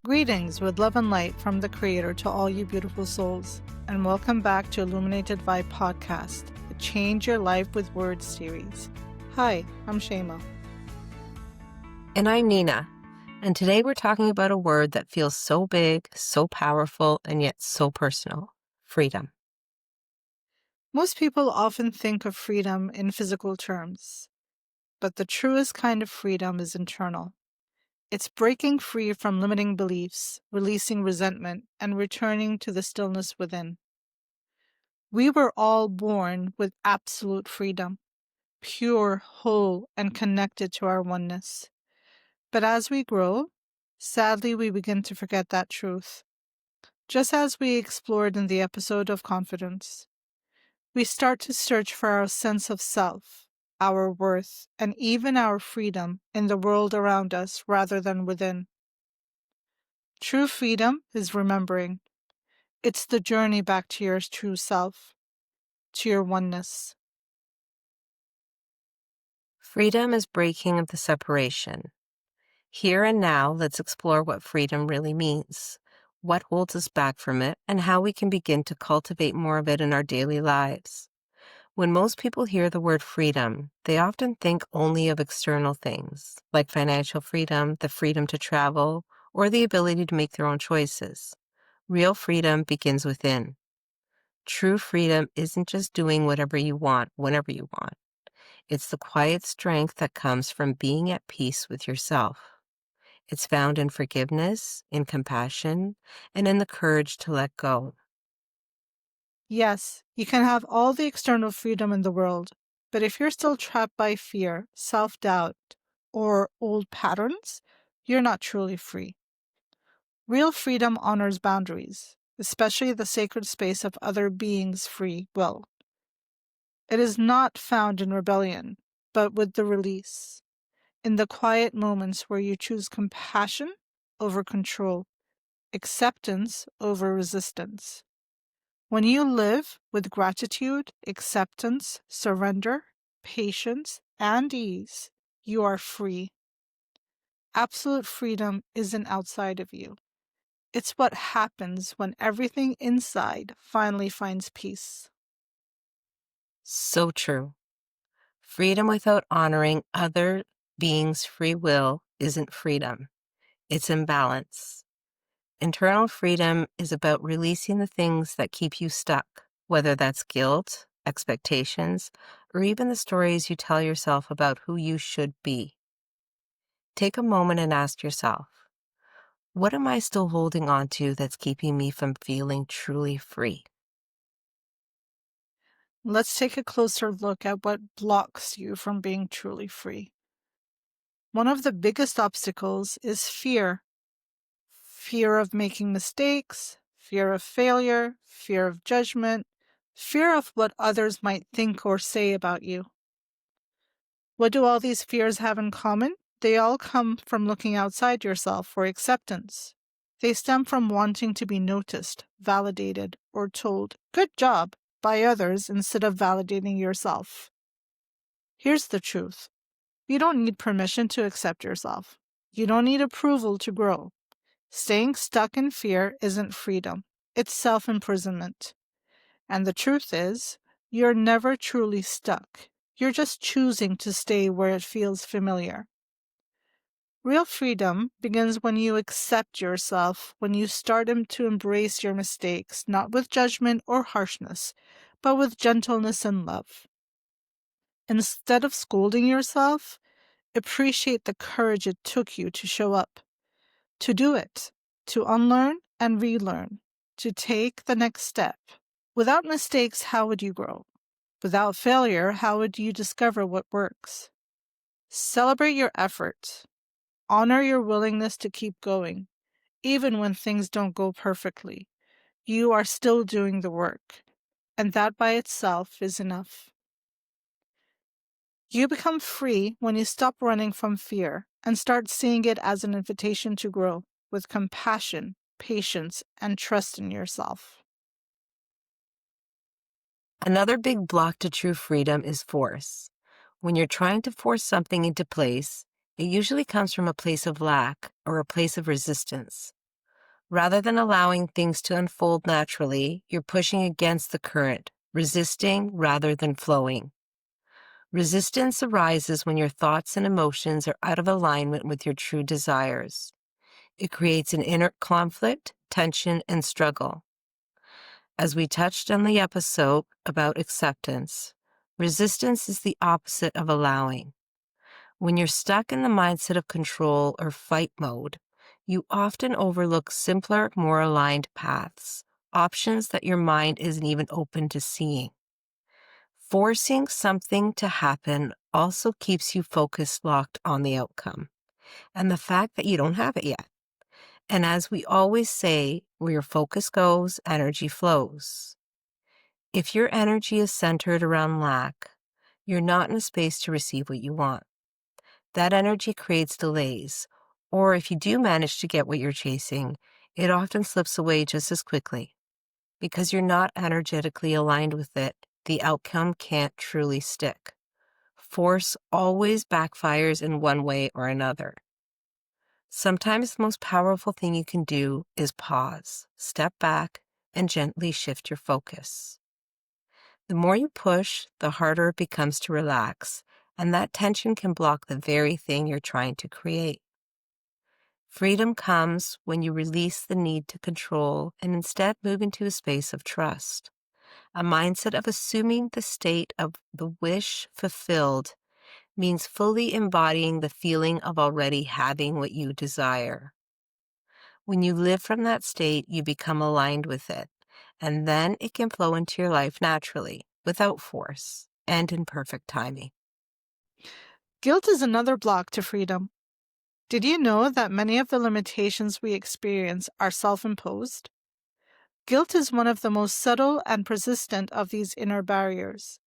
Greetings with love and light from the Creator to all you beautiful souls, and welcome back to Illuminated Vibe podcast, the Change Your Life with Words series. Hi, I'm Shema. And I'm Nina, and today we're talking about a word that feels so big, so powerful, and yet so personal: freedom. Most people often think of freedom in physical terms, but the truest kind of freedom is internal. It's breaking free from limiting beliefs, releasing resentment, and returning to the stillness within. We were all born with absolute freedom, pure, whole, and connected to our oneness. But as we grow, sadly, we begin to forget that truth. Just as we explored in the episode of confidence, we start to search for our sense of self, our worth, and even our freedom in the world around us rather than within. True freedom is remembering. It's the journey back to your true self, to your oneness. Freedom is breaking of the separation. Here and now, let's explore what freedom really means, what holds us back from it, and how we can begin to cultivate more of it in our daily lives. When most people hear the word freedom, they often think only of external things, like financial freedom, the freedom to travel, or the ability to make their own choices. Real freedom begins within. True freedom isn't just doing whatever you want, whenever you want. It's the quiet strength that comes from being at peace with yourself. It's found in forgiveness, in compassion, and in the courage to let go. Yes, you can have all the external freedom in the world, but if you're still trapped by fear, self-doubt, or old patterns, you're not truly free. Real freedom honors boundaries, especially the sacred space of other beings' free will. It is not found in rebellion, but with the release, in the quiet moments where you choose compassion over control, acceptance over resistance. When you live with gratitude, acceptance, surrender, patience, and ease, you are free. Absolute freedom isn't outside of you. It's what happens when everything inside finally finds peace. So true. Freedom without honoring other beings' free will isn't freedom. It's imbalance. Internal freedom is about releasing the things that keep you stuck, whether that's guilt, expectations, or even the stories you tell yourself about who you should be. Take a moment and ask yourself, what am I still holding on to that's keeping me from feeling truly free? Let's take a closer look at what blocks you from being truly free. One of the biggest obstacles is fear. Fear of making mistakes, fear of failure, fear of judgment, fear of what others might think or say about you. What do all these fears have in common? They all come from looking outside yourself for acceptance. They stem from wanting to be noticed, validated, or told, "Good job," by others instead of validating yourself. Here's the truth. You don't need permission to accept yourself. You don't need approval to grow. Staying stuck in fear isn't freedom. It's self-imprisonment. And the truth is, you're never truly stuck. You're just choosing to stay where it feels familiar. Real freedom begins when you accept yourself, when you start to embrace your mistakes, not with judgment or harshness, but with gentleness and love. Instead of scolding yourself, appreciate the courage it took you to show up, to do it, to unlearn and relearn, to take the next step. Without mistakes, how would you grow? Without failure, how would you discover what works? Celebrate your effort. Honor your willingness to keep going, even when things don't go perfectly. You are still doing the work, and that by itself is enough. You become free when you stop running from fear and start seeing it as an invitation to grow with compassion, patience, and trust in yourself. Another big block to true freedom is force. When you're trying to force something into place, it usually comes from a place of lack or a place of resistance. Rather than allowing things to unfold naturally, you're pushing against the current, resisting rather than flowing. Resistance arises when your thoughts and emotions are out of alignment with your true desires. It creates an inner conflict, tension, and struggle. As we touched on the episode about acceptance, resistance is the opposite of allowing. When you're stuck in the mindset of control or fight mode, you often overlook simpler, more aligned paths, options that your mind isn't even open to seeing. Forcing something to happen also keeps you focused locked on the outcome and the fact that you don't have it yet. And as we always say, where your focus goes, energy flows. If your energy is centered around lack, you're not in a space to receive what you want. That energy creates delays, or if you do manage to get what you're chasing, it often slips away just as quickly. Because you're not energetically aligned with it, the outcome can't truly stick. Force always backfires in one way or another. Sometimes the most powerful thing you can do is pause, step back, and gently shift your focus. The more you push, the harder it becomes to relax, and that tension can block the very thing you're trying to create. Freedom comes when you release the need to control and instead move into a space of trust, a mindset of assuming the state of the wish fulfilled means fully embodying the feeling of already having what you desire. When you live from that state, you become aligned with it, and then it can flow into your life naturally, without force, and in perfect timing. Guilt is another block to freedom. Did you know that many of the limitations we experience are self-imposed? Guilt is one of the most subtle and persistent of these inner barriers.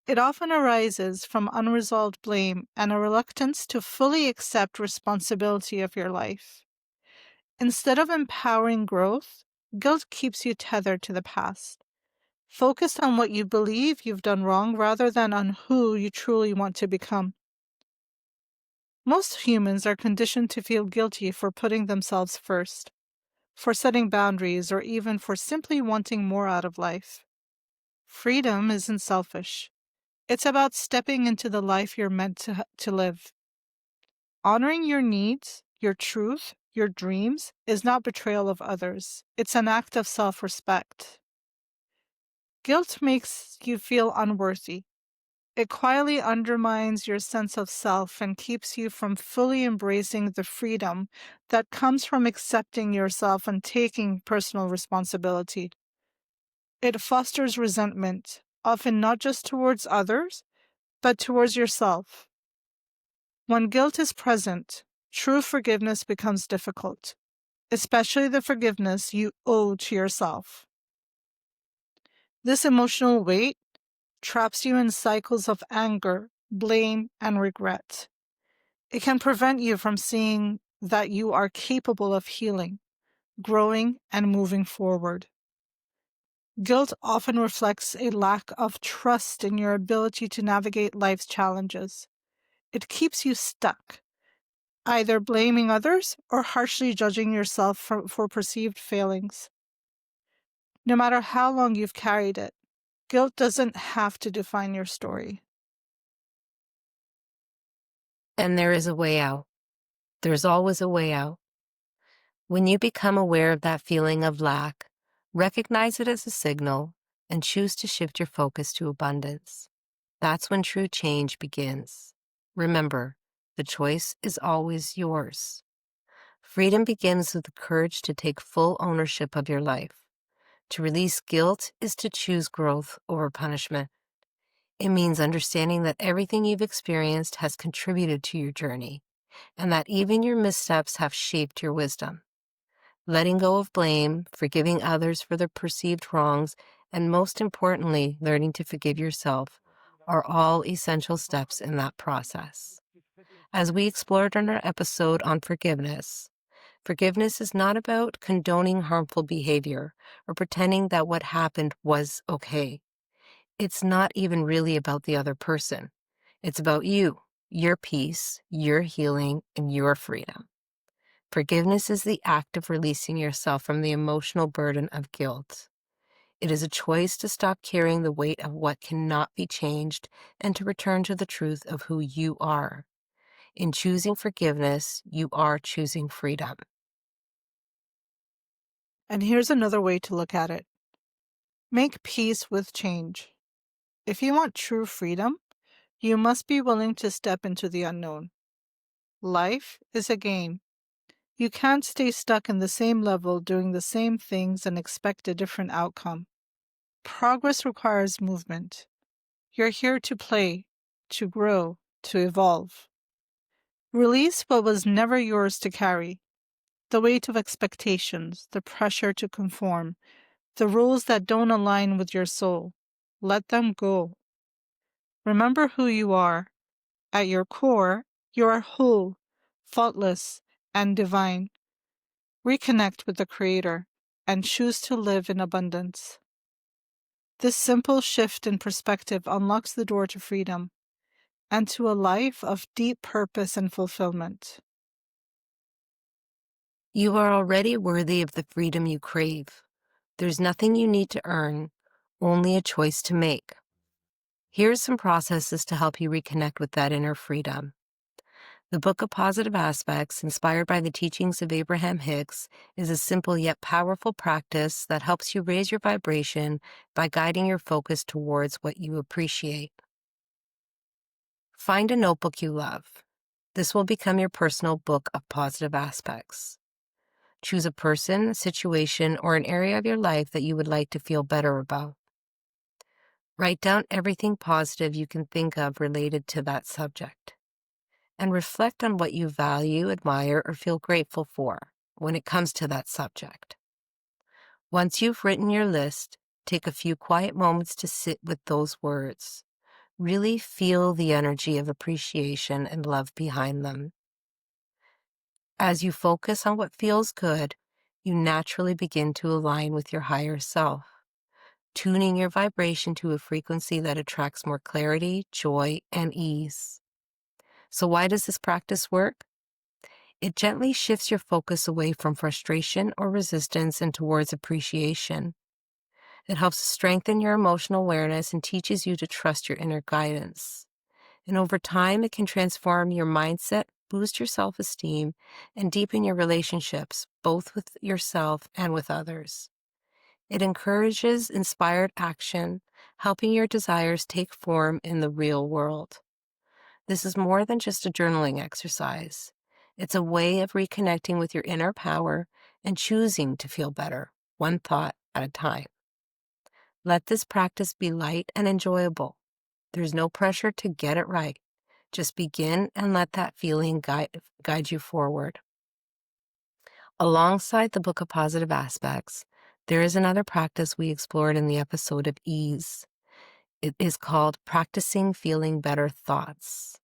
It often arises from unresolved blame and a reluctance to fully accept responsibility of your life. Instead of empowering growth, guilt keeps you tethered to the past, focused on what you believe you've done wrong rather than on who you truly want to become. Most humans are conditioned to feel guilty for putting themselves first, for setting boundaries, or even for simply wanting more out of life. Freedom isn't selfish. It's about stepping into the life you're meant to live. Honoring your needs, your truth, your dreams is not betrayal of others. It's an act of self-respect. Guilt makes you feel unworthy. It quietly undermines your sense of self and keeps you from fully embracing the freedom that comes from accepting yourself and taking personal responsibility. It fosters resentment, often not just towards others, but towards yourself. When guilt is present, true forgiveness becomes difficult, especially the forgiveness you owe to yourself. This emotional weight traps you in cycles of anger, blame, and regret. It can prevent you from seeing that you are capable of healing, growing, and moving forward. Guilt often reflects a lack of trust in your ability to navigate life's challenges. It keeps you stuck, either blaming others or harshly judging yourself for perceived failings. No matter how long you've carried it, guilt doesn't have to define your story. And there is a way out. There's always a way out. When you become aware of that feeling of lack, recognize it as a signal and choose to shift your focus to abundance. That's when true change begins. Remember, the choice is always yours. Freedom begins with the courage to take full ownership of your life. To release guilt is to choose growth over punishment. It means understanding that everything you've experienced has contributed to your journey, and that even your missteps have shaped your wisdom. Letting go of blame, forgiving others for their perceived wrongs, and most importantly, learning to forgive yourself are all essential steps in that process. As we explored in our episode on forgiveness, forgiveness is not about condoning harmful behavior or pretending that what happened was okay. It's not even really about the other person. It's about you, your peace, your healing, and your freedom. Forgiveness is the act of releasing yourself from the emotional burden of guilt. It is a choice to stop carrying the weight of what cannot be changed and to return to the truth of who you are. In choosing forgiveness, you are choosing freedom. And here's another way to look at it. Make peace with change. If you want true freedom, you must be willing to step into the unknown. Life is a game. You can't stay stuck in the same level doing the same things and expect a different outcome. Progress requires movement. You're here to play, to grow, to evolve. Release what was never yours to carry. The weight of expectations, the pressure to conform, the rules that don't align with your soul. Let them go. Remember who you are. At your core, you are whole, faultless, and divine. Reconnect with the Creator and choose to live in abundance. This simple shift in perspective unlocks the door to freedom and to a life of deep purpose and fulfillment. You are already worthy of the freedom you crave. There's nothing you need to earn, only a choice to make. Here's some processes to help you reconnect with that inner freedom. The Book of Positive Aspects, inspired by the teachings of Abraham Hicks, is a simple yet powerful practice that helps you raise your vibration by guiding your focus towards what you appreciate. Find a notebook you love. This will become your personal book of positive aspects. Choose a person, situation, or an area of your life that you would like to feel better about. Write down everything positive you can think of related to that subject. And reflect on what you value, admire, or feel grateful for when it comes to that subject. Once you've written your list, take a few quiet moments to sit with those words. Really feel the energy of appreciation and love behind them. As you focus on what feels good, you naturally begin to align with your higher self, tuning your vibration to a frequency that attracts more clarity, joy, and ease. So why does this practice work? It gently shifts your focus away from frustration or resistance and towards appreciation. It helps strengthen your emotional awareness and teaches you to trust your inner guidance. And over time, it can transform your mindset, boost your self-esteem, and deepen your relationships, both with yourself and with others. It encourages inspired action, helping your desires take form in the real world. This is more than just a journaling exercise. It's a way of reconnecting with your inner power and choosing to feel better, one thought at a time. Let this practice be light and enjoyable. There's no pressure to get it right. Just begin and let that feeling guide you forward. Alongside the Book of Positive Aspects, there is another practice we explored in the episode of Ease. It is called Practicing Feeling Better Thoughts.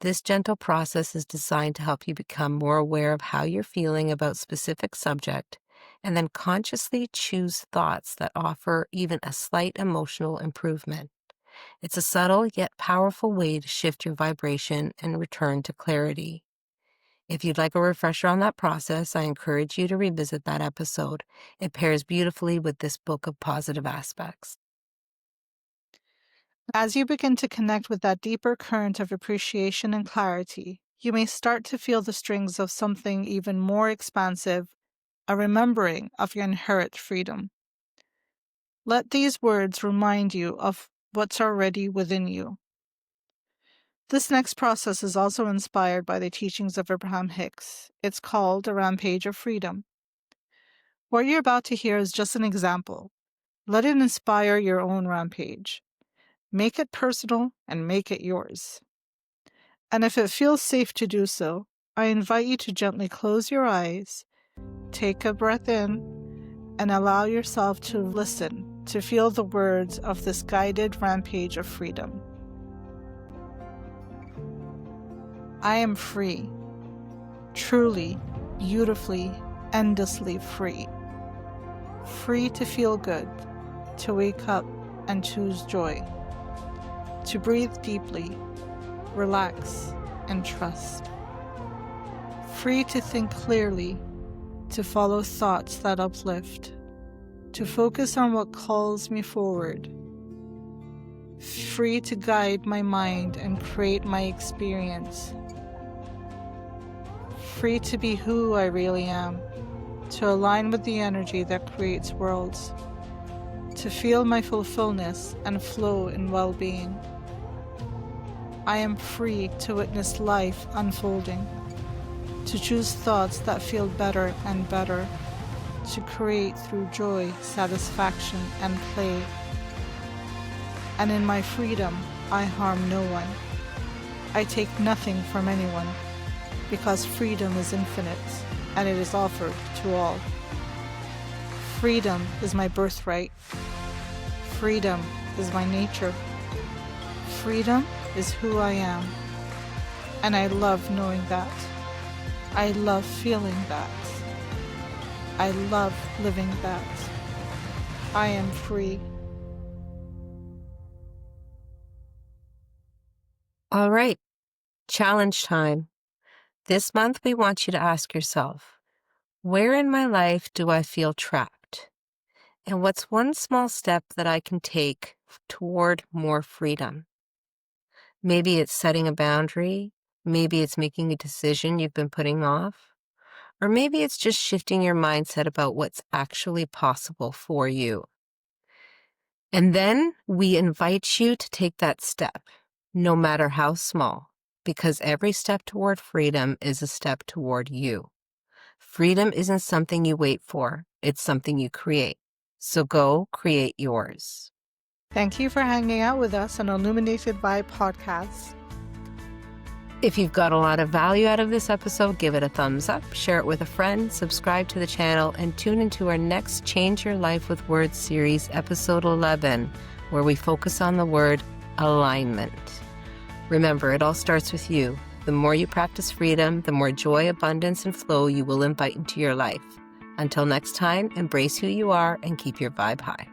This gentle process is designed to help you become more aware of how you're feeling about specific subject and then consciously choose thoughts that offer even a slight emotional improvement. It's a subtle yet powerful way to shift your vibration and return to clarity. If you'd like a refresher on that process, I encourage you to revisit that episode. It pairs beautifully with this book of positive aspects. As you begin to connect with that deeper current of appreciation and clarity, you may start to feel the strings of something even more expansive, a remembering of your inherent freedom. Let these words remind you of what's already within you. This next process is also inspired by the teachings of Abraham Hicks. It's called a rampage of freedom. What you're about to hear is just an example. Let it inspire your own rampage. Make it personal and make it yours. And if it feels safe to do so, I invite you to gently close your eyes, take a breath in, and allow yourself to listen, to feel the words of this guided rampage of freedom. I am free, truly, beautifully, endlessly free. Free to feel good, to wake up and choose joy, to breathe deeply, relax, and trust. free to think clearly, to follow thoughts that uplift, to focus on what calls me forward, free to guide my mind and create my experience, free to be who I really am, to align with the energy that creates worlds, to feel my fulfillment and flow in well-being. I am free to witness life unfolding, to choose thoughts that feel better and better, to create through joy, satisfaction, and play. And in my freedom, I harm no one. I take nothing from anyone, because freedom is infinite, and it is offered to all. Freedom is my birthright. Freedom is my nature. Freedom is who I am. And I love knowing that. I love feeling that. I love living that. I am free. All right, challenge time. This month, we want you to ask yourself, where in my life do I feel trapped? And what's one small step that I can take toward more freedom? Maybe it's setting a boundary. Maybe it's making a decision you've been putting off. Or maybe it's just shifting your mindset about what's actually possible for you. And then we invite you to take that step, no matter how small, because every step toward freedom is a step toward you. Freedom isn't something you wait for, it's something you create. So go create yours. Thank you for hanging out with us on Illuminated Vibe podcast. If you've got a lot of value out of this episode, give it a thumbs up, share it with a friend, subscribe to the channel, and tune into our next Change Your Life with Words series, episode 11, where we focus on the word alignment. Remember, it all starts with you. The more you practice freedom, the more joy, abundance, and flow you will invite into your life. Until next time, embrace who you are and keep your vibe high.